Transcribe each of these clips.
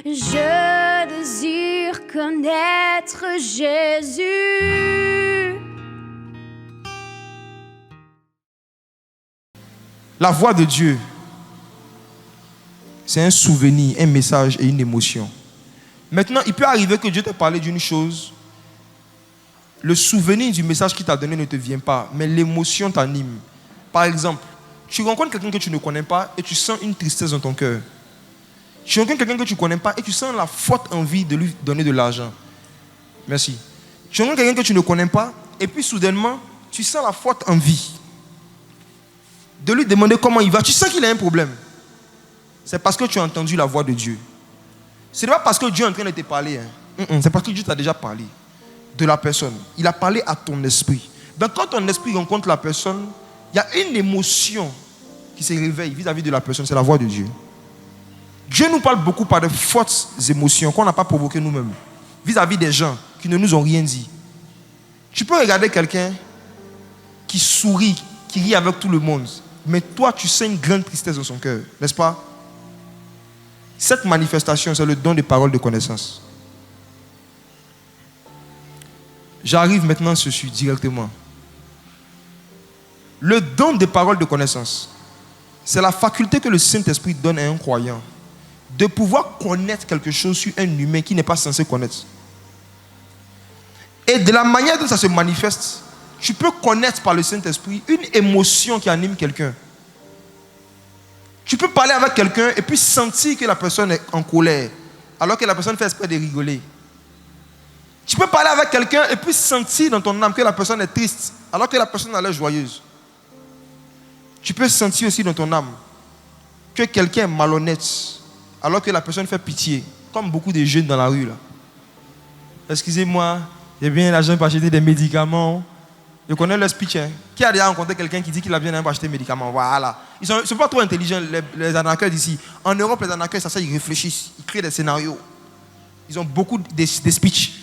Je désire connaître Jésus. La voix de Dieu, c'est un souvenir, un message et une émotion. Maintenant, il peut arriver que Dieu t'ait parlé d'une chose. Le souvenir du message qu'il t'a donné ne te vient pas, mais l'émotion t'anime. Par exemple, tu rencontres quelqu'un que tu ne connais pas et tu sens une tristesse dans ton cœur. Tu rencontres quelqu'un que tu ne connais pas et tu sens la forte envie de lui donner de l'argent. Merci. Tu rencontres quelqu'un que tu ne connais pas et puis soudainement, tu sens la forte envie de lui demander comment il va. Tu sens qu'il a un problème. C'est parce que tu as entendu la voix de Dieu. Ce n'est pas parce que Dieu est en train de te parler. C'est parce que Dieu t'a déjà parlé de la personne. Il a parlé à ton esprit. Donc quand ton esprit rencontre la personne, il y a une émotion qui se réveille vis-à-vis de la personne. C'est la voix de Dieu. Dieu nous parle beaucoup par de fortes émotions qu'on n'a pas provoquées nous-mêmes vis-à-vis des gens qui ne nous ont rien dit. Tu peux regarder quelqu'un qui sourit, qui rit avec tout le monde, mais toi, tu sens une grande tristesse dans son cœur, n'est-ce pas? Cette manifestation, c'est le don des paroles de connaissance. J'arrive maintenant à ceci directement. Le don des paroles de connaissance, c'est la faculté que le Saint-Esprit donne à un croyant de pouvoir connaître quelque chose sur un humain qui n'est pas censé connaître. Et de la manière dont ça se manifeste, tu peux connaître par le Saint-Esprit une émotion qui anime quelqu'un. Tu peux parler avec quelqu'un et puis sentir que la personne est en colère, alors que la personne fait exprès de rigoler. Tu peux parler avec quelqu'un et puis sentir dans ton âme que la personne est triste, alors que la personne a l'air joyeuse. Tu peux sentir aussi dans ton âme que quelqu'un est malhonnête, alors que la personne fait pitié, comme beaucoup de jeunes dans la rue là. Excusez-moi, j'ai bien l'argent pour acheter des médicaments. Je connais le speech. Qui a déjà rencontré quelqu'un qui dit qu'il a bien pour acheter des médicaments? Voilà. Ils ne sont pas trop intelligents, les arnaqueurs d'ici. En Europe, les arnaqueurs, ça, ils réfléchissent. Ils créent des scénarios. Ils ont beaucoup de speech.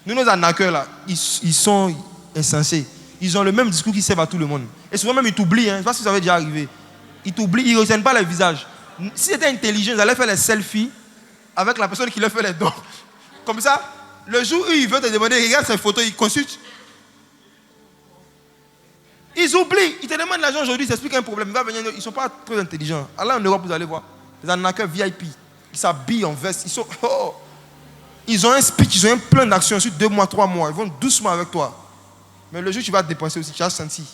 Nous, nos arnaqueurs, là, ils sont insensés. Ils ont le même discours qui servent à tout le monde. Et souvent même, ils t'oublient. Je ne sais pas si ça va déjà arriver. Ils t'oublient, ils ne retiennent pas le visage. Si c'était intelligent, ils allaient faire les selfies avec la personne qui leur fait les dons. Comme ça, le jour où ils veulent te demander, regarde ces photos, ils consultent. Ils oublient. Ils te demandent l'argent aujourd'hui, ils t'expliquent un problème. Ils ne sont pas très intelligents. Alors en Europe, vous allez voir. Les arnaqueurs VIP. Ils s'habillent en veste. Ils ont un speech, ils ont un plan d'action sur 2 mois, 3 mois. Ils vont doucement avec toi. Mais le jour où tu vas te dépenser aussi, tu as senti.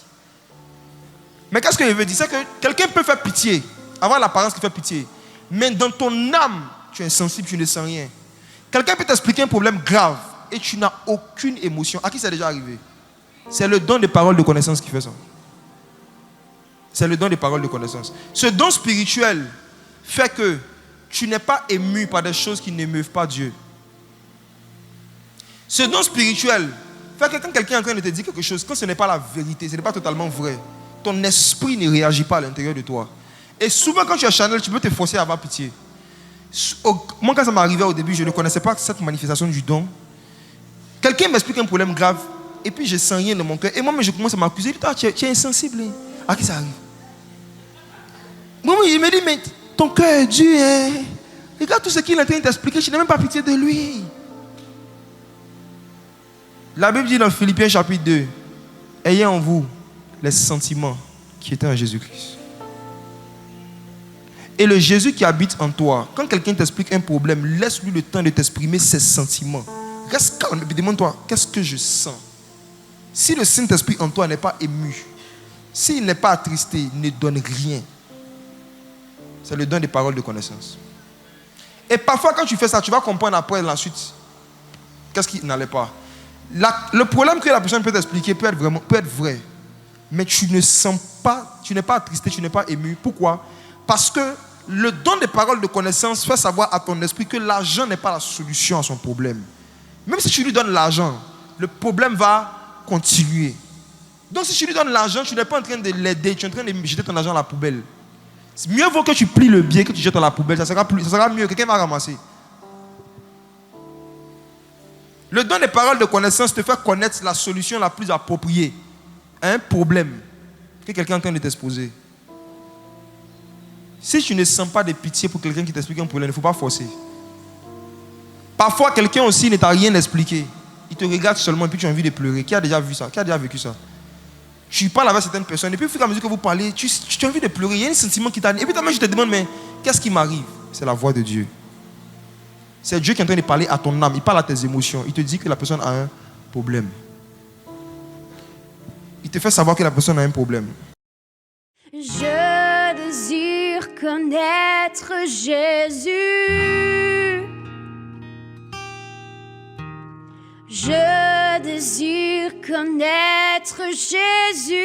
Mais qu'est-ce que je veux dire? C'est que quelqu'un peut faire pitié, avoir l'apparence qui fait pitié. Mais dans ton âme, tu es insensible, tu ne sens rien. Quelqu'un peut t'expliquer un problème grave et tu n'as aucune émotion. À qui c'est déjà arrivé? C'est le don des paroles de connaissance qui fait ça. C'est le don des paroles de connaissance. Ce don spirituel fait que tu n'es pas ému par des choses qui n'émeuvent pas Dieu. Ce don spirituel fait que quand quelqu'un est en train de te dire quelque chose, quand ce n'est pas la vérité, ce n'est pas totalement vrai, ton esprit ne réagit pas à l'intérieur de toi. Et souvent quand tu es charnel, tu peux te forcer à avoir pitié. Moi quand ça m'arrivait au début, je ne connaissais pas cette manifestation du don. Quelqu'un m'explique un problème grave et puis je sens rien dans mon cœur. Et moi je commence à m'accuser. Tu es insensible. À qui ça arrive? Moi il me dit, mais ton cœur est dur. Hein? Regarde tout ce qu'il est en train de t'expliquer, je n'ai même pas pitié de lui. La Bible dit dans Philippiens chapitre 2, ayez en vous les sentiments qui étaient en Jésus-Christ. Et le Jésus qui habite en toi, quand quelqu'un t'explique un problème, laisse-lui le temps de t'exprimer ses sentiments. Reste calme et demande-toi, qu'est-ce que je sens? Si le Saint-Esprit en toi n'est pas ému, s'il n'est pas attristé, il ne donne rien. C'est le don des paroles de connaissance. Et parfois quand tu fais ça, tu vas comprendre après la suite qu'est-ce qui n'allait pas. Le problème que la personne peut t'expliquer peut être vrai, mais tu ne sens pas, tu n'es pas attristé, tu n'es pas ému. Pourquoi? Parce que le don des paroles de connaissance fait savoir à ton esprit que l'argent n'est pas la solution à son problème. Même si tu lui donnes l'argent, le problème va continuer. Donc si tu lui donnes l'argent, tu n'es pas en train de l'aider, tu es en train de jeter ton argent à la poubelle. Mieux vaut que tu plies le billet que tu jettes à la poubelle, ça sera mieux, quelqu'un va ramasser. Le don des paroles de connaissance te fait connaître la solution la plus appropriée à un problème que quelqu'un est en train de t'exposer. Si tu ne sens pas de pitié pour quelqu'un qui t'explique un problème, il ne faut pas forcer. Parfois, quelqu'un aussi ne t'a rien expliqué. Il te regarde seulement et puis tu as envie de pleurer. Qui a déjà vu ça? Qui a déjà vécu ça? Tu parles avec certaines personnes et puis au fur et à mesure que vous parlez, tu as envie de pleurer. Il y a un sentiment qui t'anime. Et puis toi-même, je te demande, mais qu'est-ce qui m'arrive? C'est la voix de Dieu. C'est Dieu qui est en train de parler à ton âme. Il parle à tes émotions. Il te dit que la personne a un problème. Il te fait savoir que la personne a un problème. Je désire connaître Jésus. Je désire connaître Jésus.